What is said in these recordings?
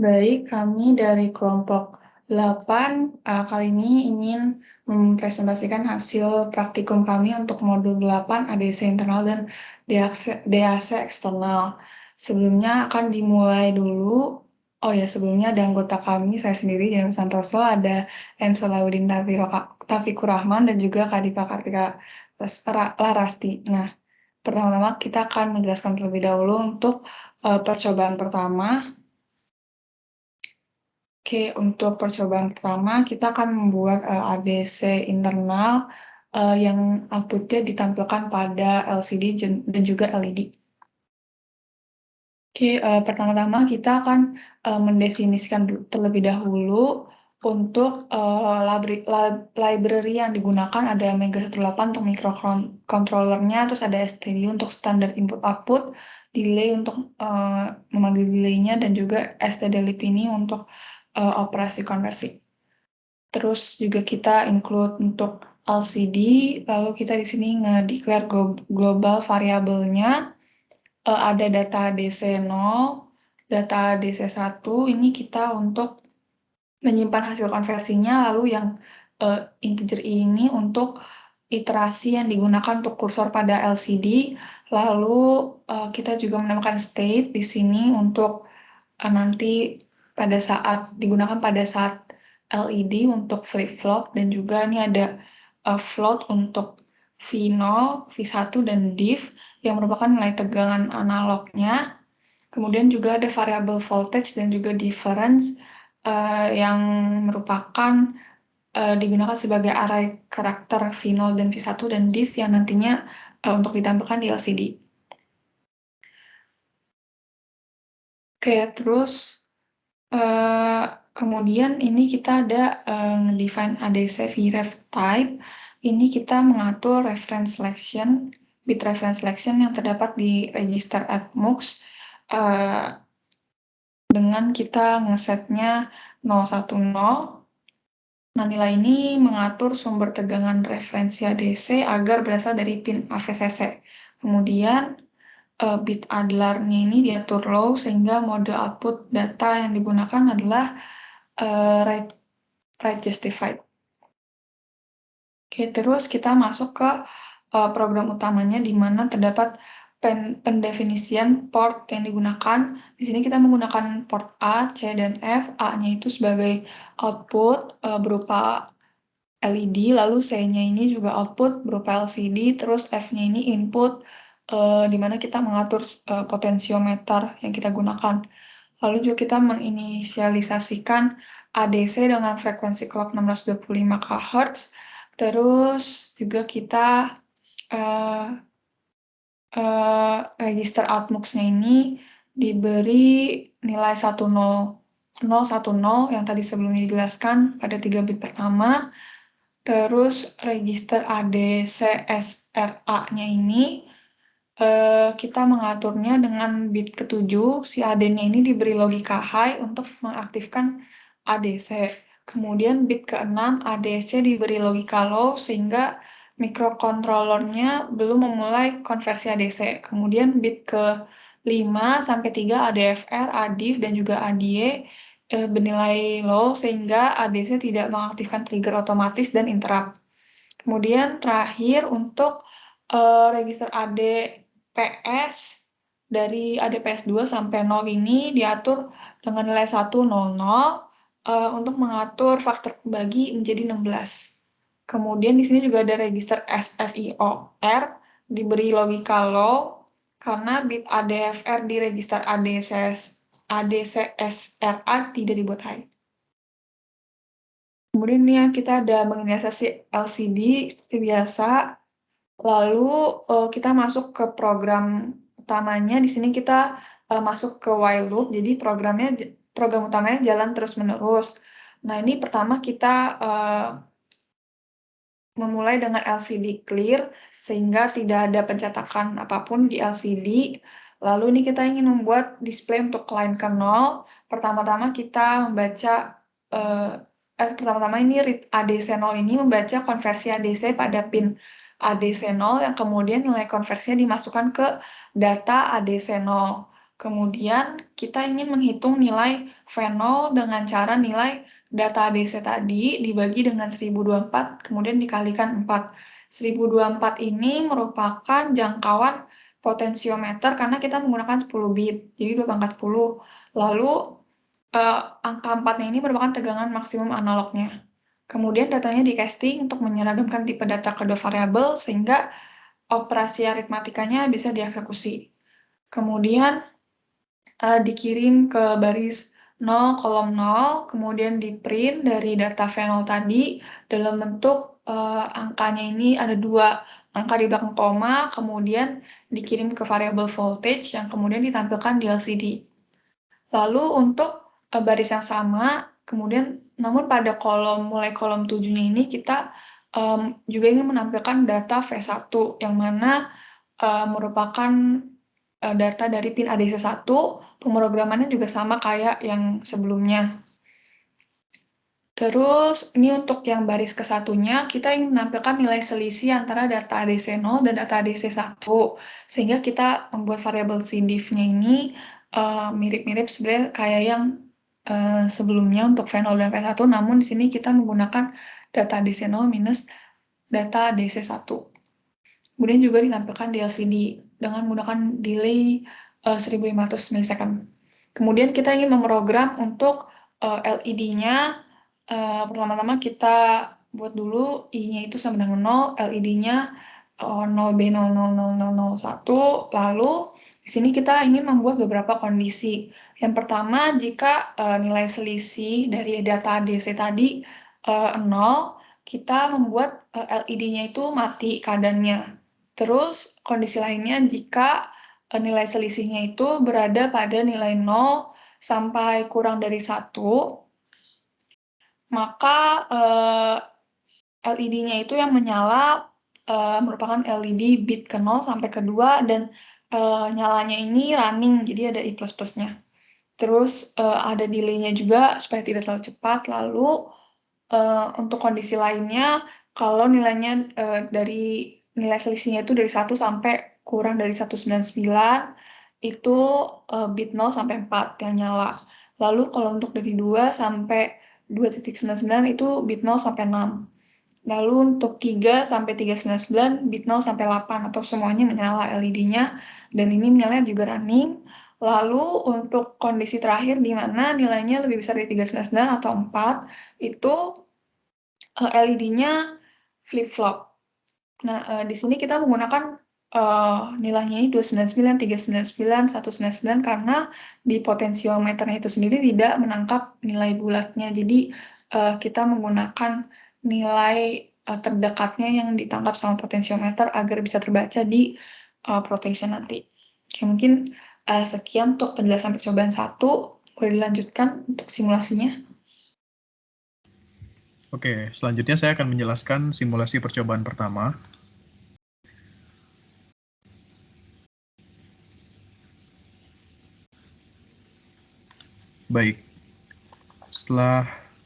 Baik, kami dari kelompok 8 kali ini ingin mempresentasikan hasil praktikum kami untuk modul 8 ADC internal dan DAC eksternal. Sebelumnya akan dimulai dulu. Oh ya, sebelumnya ada anggota kami, saya sendiri, Jennifer Santoso, ada M. Salahuddin Taufikur Rahman, dan juga Kak Dipa Kartika Larasti. Nah, pertama-tama kita akan menjelaskan terlebih dahulu untuk percobaan pertama. Oke, untuk percobaan pertama kita akan membuat ADC internal yang outputnya ditampilkan pada LCD dan juga LED. Oke, pertama-tama kita akan mendefinisikan terlebih dahulu untuk library yang digunakan. Ada Mega 18 untuk microcontrollernya, terus ada STD untuk standar input-output, delay untuk memanggil delay-nya, dan juga stdlib ini untuk operasi konversi. Terus juga kita include untuk LCD, lalu kita di sini nge-declare global variabelnya. Ada data DC0, data DC1, ini kita untuk menyimpan hasil konversinya, lalu yang integer ini untuk iterasi yang digunakan untuk kursor pada LCD, lalu kita juga menambahkan state di sini untuk nanti digunakan pada saat LED untuk flip-flop, dan juga ini ada float untuk V0, V1, dan div yang merupakan nilai tegangan analognya. Kemudian juga ada variabel voltage dan juga difference yang merupakan digunakan sebagai array karakter V0 dan V1 dan div yang nantinya untuk ditampilkan di LCD. Oke, terus kemudian ini kita ada define ADC VREF type. Ini kita mengatur reference selection, bit reference selection yang terdapat di register @mux dengan kita ngesetnya 010. Nah, nilai ini mengatur sumber tegangan referensi ADC agar berasal dari pin AVCC. Kemudian bit idlernya ini diatur low sehingga mode output data yang digunakan adalah write justified. Oke, terus kita masuk ke program utamanya di mana terdapat pendefinisian port yang digunakan. Di sini kita menggunakan port A, C, dan F. A-nya itu sebagai output berupa LED, lalu C-nya ini juga output berupa LCD, terus F-nya ini input di mana kita mengatur potensiometer yang kita gunakan. Lalu juga kita menginisialisasikan ADC dengan frekuensi clock 625 kHz. Terus juga kita register outmux-nya ini diberi nilai 1010 yang tadi sebelumnya dijelaskan pada 3 bit pertama. Terus register ADC-SRA-nya ini kita mengaturnya dengan bit ke-7, si AD-nya ini diberi logika high untuk mengaktifkan ADC. Kemudian bit ke-6 ADC diberi logika low sehingga microcontrollernya belum memulai konversi ADC. Kemudian bit ke-5 sampai 3 ADFR, ADIV, dan juga ADIE bernilai low sehingga ADC tidak mengaktifkan trigger otomatis dan interrupt. Kemudian terakhir untuk register ADPS dari ADPS 2 sampai 0 ini diatur dengan nilai 100 untuk mengatur faktor pembagi menjadi 16. Kemudian di sini juga ada register SFIOR diberi logika low karena bit ADFR di register ADCSRA tidak dibuat high. Kemudian ini kita ada menginisiasi LCD seperti biasa. Lalu kita masuk ke program utamanya. Di sini kita masuk ke while loop. Jadi program utamanya jalan terus-menerus. Nah, ini pertama kita memulai dengan LCD clear sehingga tidak ada pencetakan apapun di LCD. Lalu ini kita ingin membuat display untuk line ke 0. Pertama-tama kita membaca pertama-tama ini read ADC0 ini membaca konversi ADC pada pin ADC0 yang kemudian nilai konversinya dimasukkan ke data ADC0. Kemudian kita ingin menghitung nilai V0 dengan cara nilai data ADC tadi dibagi dengan 1024, kemudian dikalikan 4. 1024 ini merupakan jangkauan potensiometer karena kita menggunakan 10 bit, jadi 2 pangkat 10. Lalu angka 4-nya ini merupakan tegangan maksimum analognya. Kemudian datanya di casting untuk menyeragamkan tipe data kedua variabel sehingga operasi aritmatikanya bisa dieksekusi. Kemudian dikirim ke baris 0, kolom 0, kemudian di print dari data V0 tadi dalam bentuk angkanya ini ada 2 angka di belakang koma, kemudian dikirim ke variabel voltage yang kemudian ditampilkan di LCD. Lalu untuk baris yang sama, kemudian namun pada mulai kolom 7-nya ini kita juga ingin menampilkan data V1 yang mana merupakan data dari pin ADC1, pemrogramannya juga sama kayak yang sebelumnya. Terus, ini untuk yang baris ke-1-nya, kita ingin menampilkan nilai selisih antara data ADC0 dan data ADC1, sehingga kita membuat variabel cdiff-nya ini mirip-mirip sebenarnya kayak yang sebelumnya untuk V0 dan V1, namun di sini kita menggunakan data ADC0 minus data ADC1. Kemudian juga ditampilkan di LCD dengan menggunakan delay 1500 milisecond. Kemudian kita ingin memprogram untuk LED-nya. Pertama-tama kita buat dulu I-nya itu sama dengan 0, LED-nya 0B00001, lalu di sini kita ingin membuat beberapa kondisi. Yang pertama, jika nilai selisih dari data ADC tadi 0, kita membuat LED-nya itu mati keadaannya. Terus, kondisi lainnya jika nilai selisihnya itu berada pada nilai 0 sampai kurang dari 1, maka LED-nya itu yang menyala merupakan LED bit ke-0 sampai ke-2 dan nyalanya ini running, jadi ada I++-nya. Terus ada delay-nya juga supaya tidak terlalu cepat. Lalu untuk kondisi lainnya, kalau nilainya dari nilai selisihnya itu dari 1 sampai kurang dari 199, itu bit 0 sampai 4 yang nyala. Lalu kalau untuk dari 2 sampai 2.99 itu bit 0 sampai 6. Lalu untuk 3 sampai 399 bit 0 sampai 8 atau semuanya menyala LED-nya, dan ini menyala juga running. Lalu untuk kondisi terakhir di mana nilainya lebih besar dari 399 atau 4, itu LED-nya flip-flop. Nah, di sini kita menggunakan nilainya ini 299, 399, 199 karena di potensiometernya itu sendiri tidak menangkap nilai bulatnya. Jadi kita menggunakan nilai terdekatnya yang ditangkap sama potensiometer agar bisa terbaca di protection nanti. Oke, mungkin sekian untuk penjelasan percobaan 1. Boleh dilanjutkan untuk simulasinya. Oke, selanjutnya saya akan menjelaskan simulasi percobaan pertama. Baik,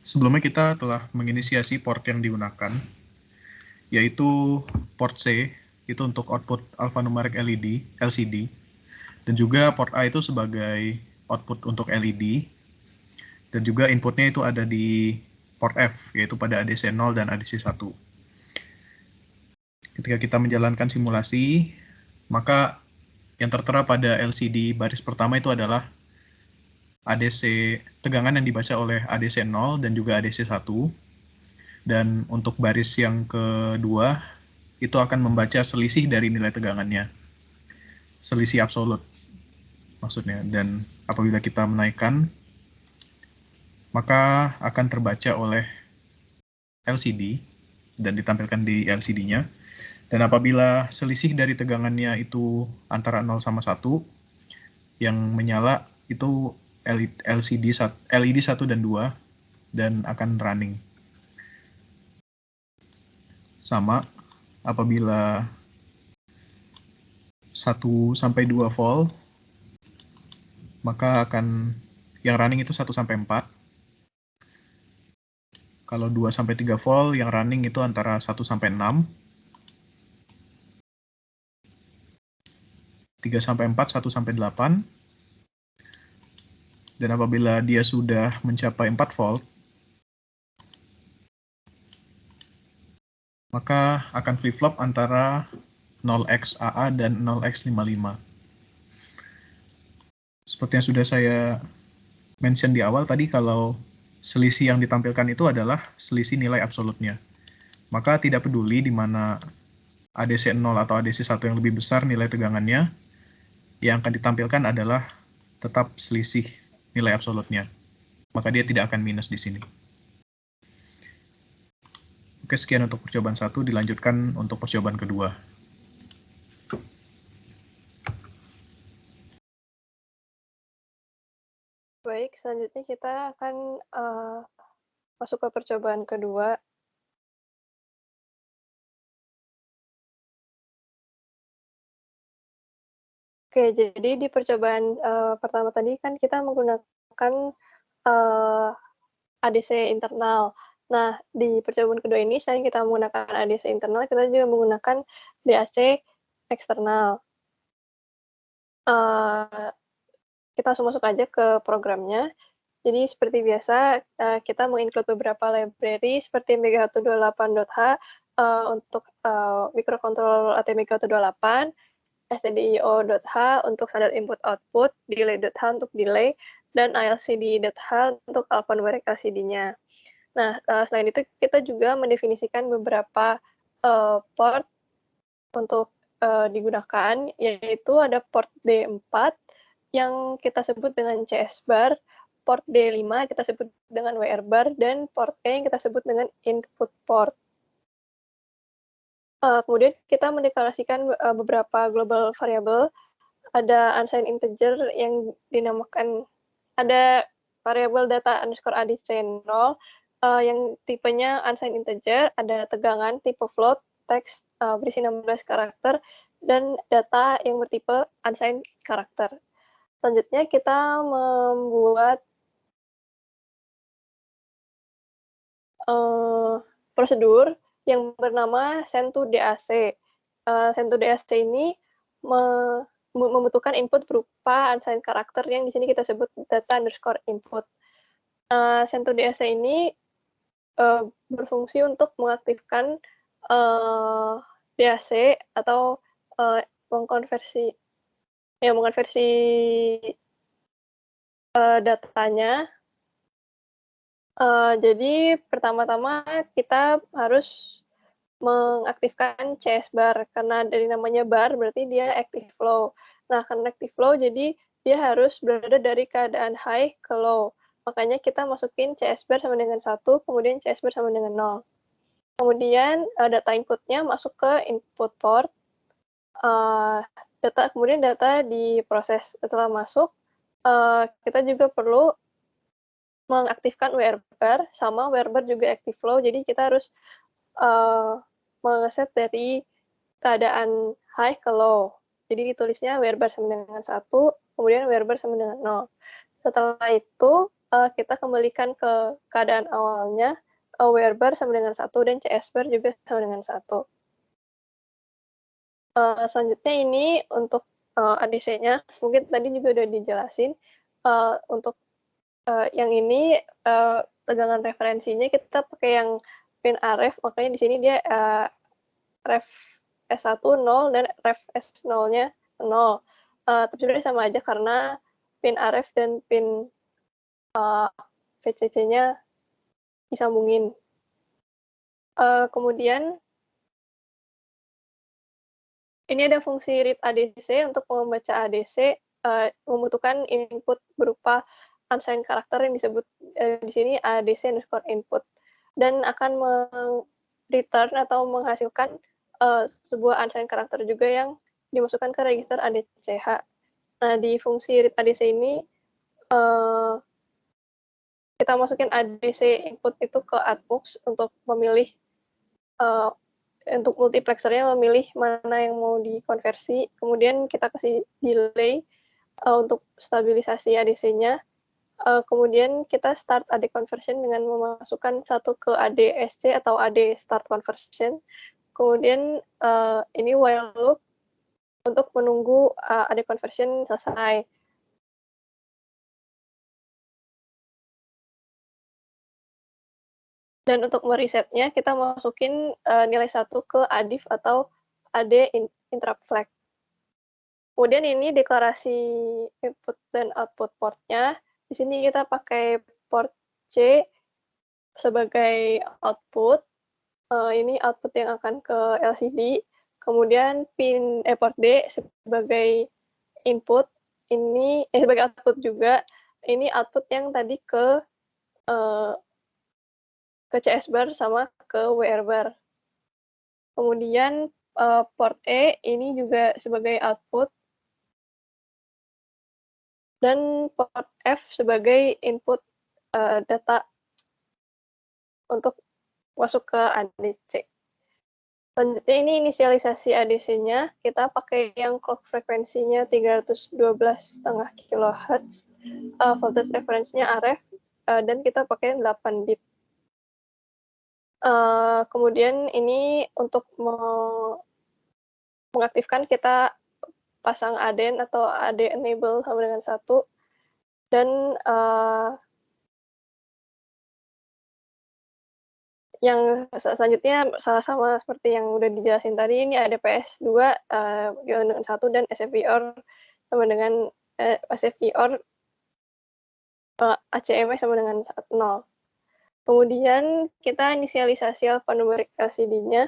sebelumnya kita telah menginisiasi port yang digunakan, yaitu port C, itu untuk output alphanumeric LCD, dan juga port A itu sebagai output untuk LED, dan juga inputnya itu ada di port F, yaitu pada ADC0 dan ADC1. Ketika kita menjalankan simulasi, maka yang tertera pada LCD baris pertama itu adalah ADC tegangan yang dibaca oleh ADC0 dan juga ADC1. Dan untuk baris yang kedua, itu akan membaca selisih dari nilai tegangannya. Selisih absolut maksudnya. Dan apabila kita menaikkan, maka akan terbaca oleh LCD dan ditampilkan di LCD-nya. Dan apabila selisih dari tegangannya itu antara 0 sama 1, yang menyala itu LED 1 dan 2 dan akan running. Sama apabila 1 sampai 2 volt, maka akan yang running itu 1 sampai 4. Kalau 2 sampai 3 volt, yang running itu antara 1 sampai 6. 3 sampai 4, 1 sampai 8. Dan apabila dia sudah mencapai 4 volt, maka akan flip-flop antara 0xAA dan 0x55. Seperti yang sudah saya mention di awal tadi, kalau selisih yang ditampilkan itu adalah selisih nilai absolutnya. Maka tidak peduli di mana ADC 0 atau ADC 1 yang lebih besar nilai tegangannya, yang akan ditampilkan adalah tetap selisih nilai absolutnya. Maka dia tidak akan minus di sini. Oke, sekian untuk percobaan 1, dilanjutkan untuk percobaan kedua. Baik, selanjutnya kita akan masuk ke percobaan kedua. Oke, jadi di percobaan pertama tadi kan kita menggunakan ADC internal. Nah, di percobaan kedua ini selain kita menggunakan ADC internal, kita juga menggunakan DAC eksternal. Kita langsung masuk aja ke programnya. Jadi seperti biasa, kita menginclude beberapa library seperti Mega128.h untuk microcontroller ATmega128, stdio.h untuk standar input output, delay.h untuk delay, dan alcd.h untuk alphanumeric LCD-nya. Nah, selain itu kita juga mendefinisikan beberapa port untuk digunakan, yaitu ada port D4 yang kita sebut dengan CS bar, port D5 kita sebut dengan WR bar, dan port E yang kita sebut dengan input port. Kemudian kita mendeklarasikan beberapa global variable. Ada unsigned integer yang dinamakan, ada variable data underscore ADC 0 yang tipenya unsigned integer, ada tegangan tipe float, teks berisi 16 karakter, dan data yang bertipe unsigned karakter. Selanjutnya kita membuat prosedur yang bernama send to DAC. Send to DAC ini membutuhkan input berupa unsigned karakter yang di sini kita sebut data underscore input. Send to DAC ini berfungsi untuk mengaktifkan DAC atau mengonversi datanya. Jadi pertama-tama kita harus mengaktifkan CS bar, karena dari namanya bar berarti dia active flow. Nah, karena active flow jadi dia harus berada dari keadaan high ke low. Makanya kita masukin CS bar sama dengan 1, kemudian CS bar sama dengan 0. Kemudian data inputnya masuk ke input port. Kemudian data diproses. Setelah masuk, kita juga perlu mengaktifkan WR bar, sama WR bar juga active flow, jadi kita harus mengeset dari keadaan high ke low. Jadi ditulisnya WR bar sama dengan 1, kemudian WR bar sama dengan 0. Setelah itu, kita kembalikan ke keadaan awalnya, WR bar sama dengan 1, dan CS bar juga sama dengan 1. Selanjutnya ini untuk ADC-nya, mungkin tadi juga udah dijelasin. Untuk yang ini tegangan referensinya kita pakai yang pin RF, makanya di sini dia ref S1 0 dan ref S0-nya 0. Tapi sebenarnya sama aja karena pin RF dan pin VCC-nya disambungin. Kemudian ini ada fungsi read ADC. Untuk membaca ADC membutuhkan input berupa unsigned karakter yang disebut di sini ADC underscore input, dan akan return atau menghasilkan sebuah unsigned karakter juga yang dimasukkan ke register ADCH. Nah, di fungsi read ADC ini kita masukin ADC input itu ke outbox untuk memilih untuk multiplexernya memilih mana yang mau dikonversi. Kemudian kita kasih delay untuk stabilisasi ADC-nya. Kemudian kita start AD conversion dengan memasukkan satu ke ADSC atau AD start conversion. Kemudian ini while loop untuk menunggu AD conversion selesai. Dan untuk meresetnya, kita masukin nilai 1 ke ADIF atau AD interrupt flag. Kemudian ini deklarasi input dan output portnya. Di sini kita pakai port C sebagai output. Ini output yang akan ke LCD. Kemudian port D sebagai input. Ini sebagai output juga. Ini output yang tadi ke CS bar sama ke WR bar. Kemudian port E ini juga sebagai output dan port F sebagai input data untuk masuk ke ADC. Selanjutnya ini inisialisasi ADC-nya, kita pakai yang clock frekuensinya 312,5 kHz, voltage reference-nya RF, dan kita pakai 8 bit. Kemudian ini untuk mengaktifkan kita pasang ADEN atau AD enable sama dengan 1, dan yang selanjutnya sama seperti yang udah dijelasin tadi, ini ada PS2 dengan 1 dan SFVR sama dengan SFVR ACM sama dengan 0. Kemudian kita inisialisasi alphanumerik LCD-nya.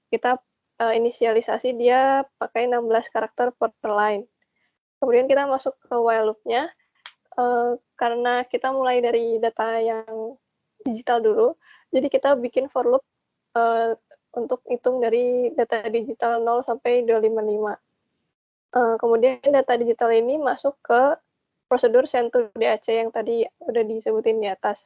Kita inisialisasi dia pakai 16 karakter per line. Kemudian kita masuk ke while loop-nya. Karena kita mulai dari data yang digital dulu, jadi kita bikin for loop untuk hitung dari data digital 0 sampai 255. Kemudian data digital ini masuk ke prosedur send to DAC yang tadi udah disebutin di atas.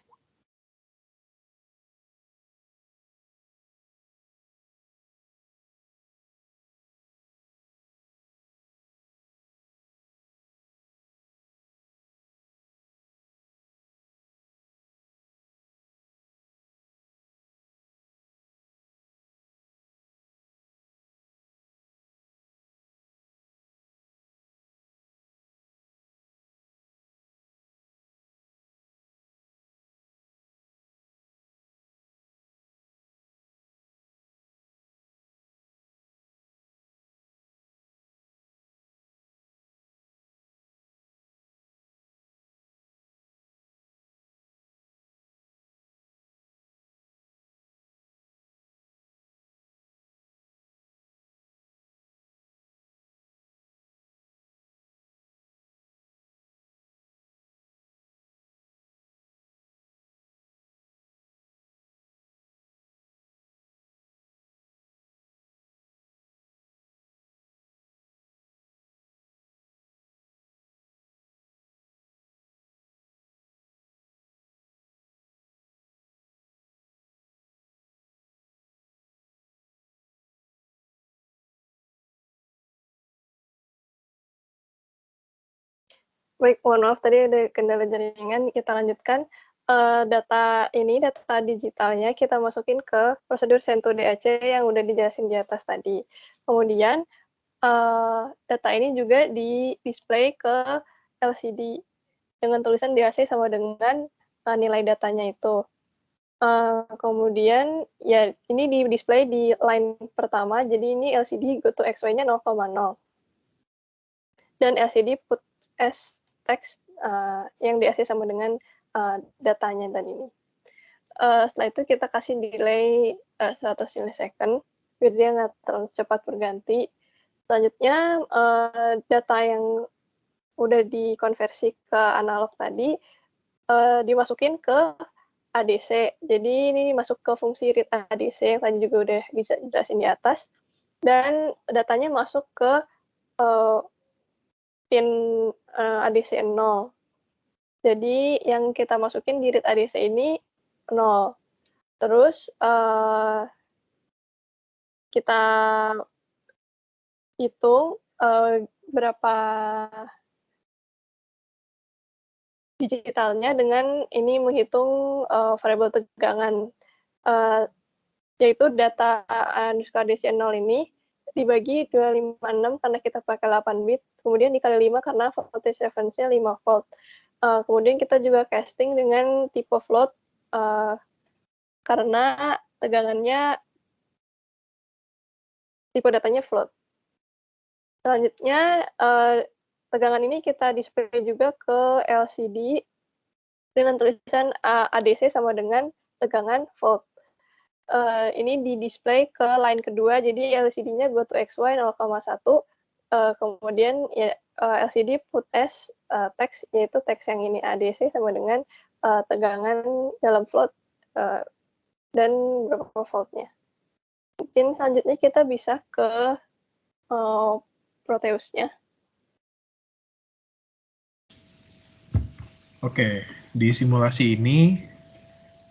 Baik, mohon maaf tadi ada kendala jaringan, kita lanjutkan. Data digitalnya kita masukin ke prosedur send to DAC yang udah dijelasin di atas tadi. Kemudian data ini juga di-display ke LCD dengan tulisan DAC sama dengan nilai datanya itu. Kemudian ya ini di-display di line pertama, jadi ini LCD go to XY-nya 0,0. Dan LCD put as text yang di-AC sama dengan datanya tadi ini. Setelah itu kita kasih delay 100 milisecond, biar dia nggak terlalu cepat berganti. Selanjutnya data yang udah dikonversi ke analog tadi dimasukin ke ADC. Jadi ini masuk ke fungsi read ADC yang tadi juga udah bisa dijelasin di atas. Dan datanya masuk ke pin ADC 0. Jadi yang kita masukin di read ADC ini 0. Terus kita hitung berapa digitalnya dengan ini menghitung variabel tegangan, yaitu data ADC 0 ini dibagi 256 karena kita pakai 8 bit, kemudian dikali 5 karena voltage reference-nya 5 volt. Kemudian kita juga casting dengan tipe float karena tegangannya tipe datanya float. Selanjutnya, tegangan ini kita display juga ke LCD dengan tulisan ADC sama dengan tegangan volt. Ini di-display ke line kedua, jadi LCD-nya go to XY 0,1, kemudian ya, LCD put as text, yaitu teks yang ini ADC sama dengan tegangan dalam float dan berapa voltnya. Mungkin selanjutnya kita bisa ke Proteus-nya. Oke, di simulasi ini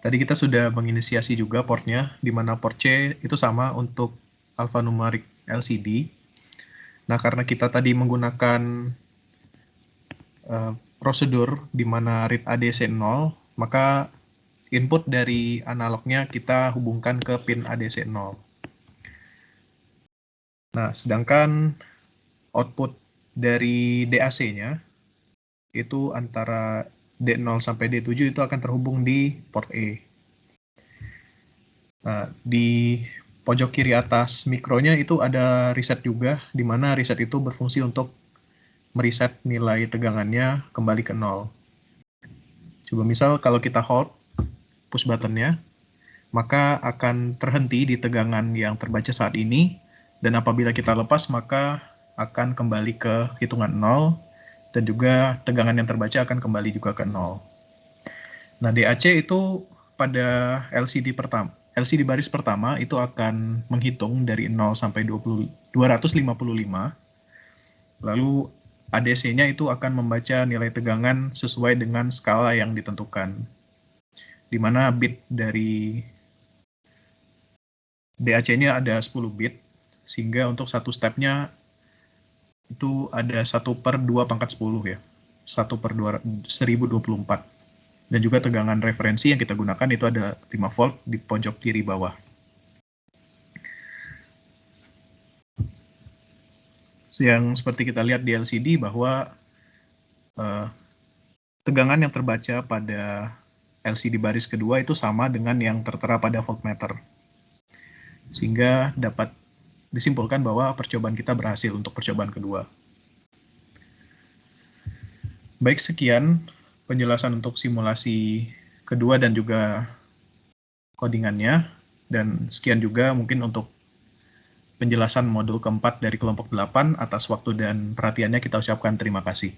tadi kita sudah menginisiasi juga portnya, di mana port C itu sama untuk alphanumeric LCD. Nah, karena kita tadi menggunakan prosedur di mana read ADC 0, maka input dari analognya kita hubungkan ke pin ADC 0. Nah, sedangkan output dari DAC-nya itu antara D0 sampai D7 itu akan terhubung di port E. Nah, di pojok kiri atas mikronya itu ada reset juga, di mana reset itu berfungsi untuk mereset nilai tegangannya kembali ke 0. Coba misal kalau kita hold push buttonnya, maka akan terhenti di tegangan yang terbaca saat ini, dan apabila kita lepas maka akan kembali ke hitungan 0, dan juga tegangan yang terbaca akan kembali juga ke 0. Nah, DAC itu pada LCD baris pertama itu akan menghitung dari 0 sampai 255, lalu ADC-nya itu akan membaca nilai tegangan sesuai dengan skala yang ditentukan, di mana bit dari DAC-nya ada 10 bit, sehingga untuk satu stepnya itu ada 1/2⁻10 ya, 1/1024. Dan juga tegangan referensi yang kita gunakan itu ada 5 volt di pojok kiri bawah. Yang seperti kita lihat di LCD bahwa tegangan yang terbaca pada LCD baris kedua itu sama dengan yang tertera pada voltmeter. Sehingga dapat disimpulkan bahwa percobaan kita berhasil untuk percobaan kedua. Baik, sekian penjelasan untuk simulasi kedua dan juga codingannya. Dan sekian juga mungkin untuk penjelasan modul keempat dari kelompok 8. Atas waktu dan perhatiannya kita ucapkan terima kasih.